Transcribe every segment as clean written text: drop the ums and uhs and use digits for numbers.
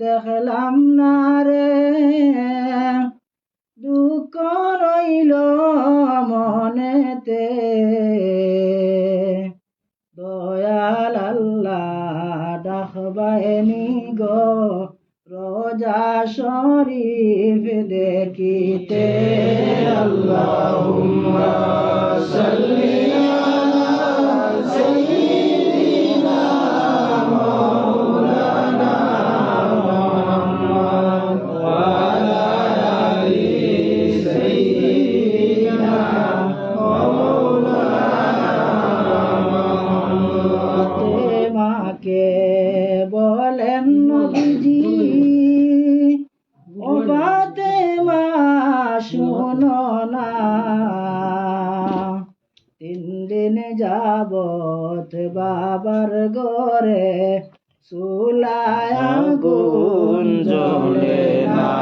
দেখলাম না রে, দুঃখ রইল মনেতে, দয়াল আল্লাহ ডাকবায়নি গো রোজা শরীফ দেখিতে। আল্লাহুম্মা সাল্লি আলা সাইয়্যিদিনা মাওলানা মুহাম্মদ ওয়া আলা আলি সাইয়্যিদিনা মাওলানা মুহাম্মদ। মাকে বলেন নবীজি, ও ফাতেমা শোনো না, 3 দিন যাবত বাবার ঘরে চুলায় আগুন জ্বলে না।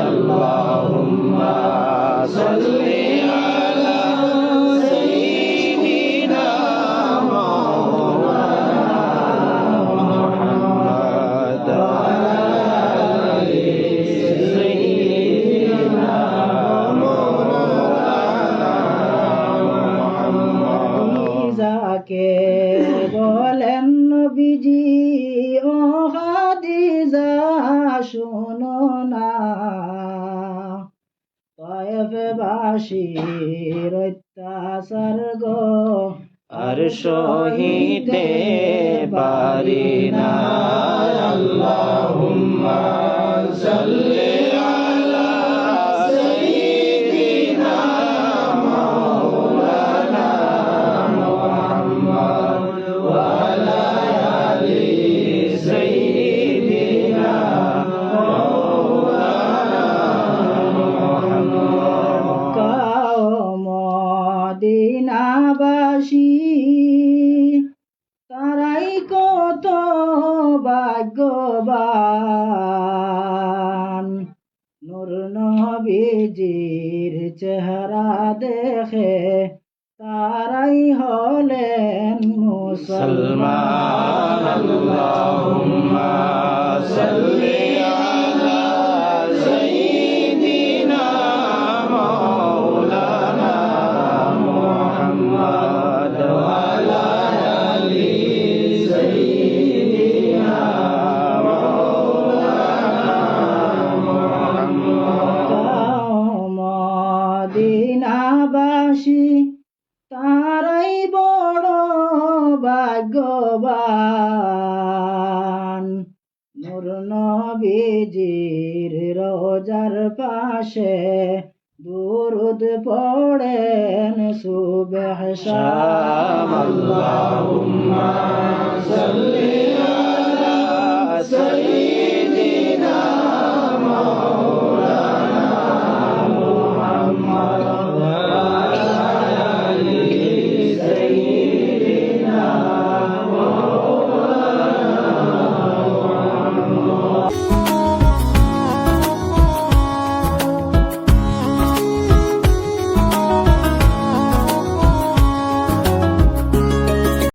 আল্লাহুম্মা সাল্লি আলা সাইয়্যিদিনা মাওলানা মুহাম্মদ ওয়া আলা আলি সাইয়্যিদিনা মাওলানা মুহাম্মদ। যাকে বলেন নবীজি, ও খাদিজা শোনো না, তায়েফবাসীর অত্যাচার গো আর সহিতে পারি না। আল্লাহুম্মা সাল্লি আলা সাইয়্যিদিনা মাওলানা মুহাম্মদ ওয়া আলা আলি সাইয়্যিদিনা মাওলানা মুহাম্মদ। মদিনাবাসী তারাই কত ভাগ্যবান, নূর নবীজির চেহারা দেখে তারাই হলেন মুসলমান। আল্লাহুম্মা সাল্লি আলা সাইয়্যিদিনা মাওলানা মুহাম্মদ ওয়া আলা আলি সাইয়্যিদিনা মাওলানা মুহাম্মদ। মদিনাবাসী তারাই বড় ভাগ্যবান, নূর নবীজির রোজার পাশে দুরুদ পড়েন সুবহ শাম। আল্লাহুম্মা সাল্লি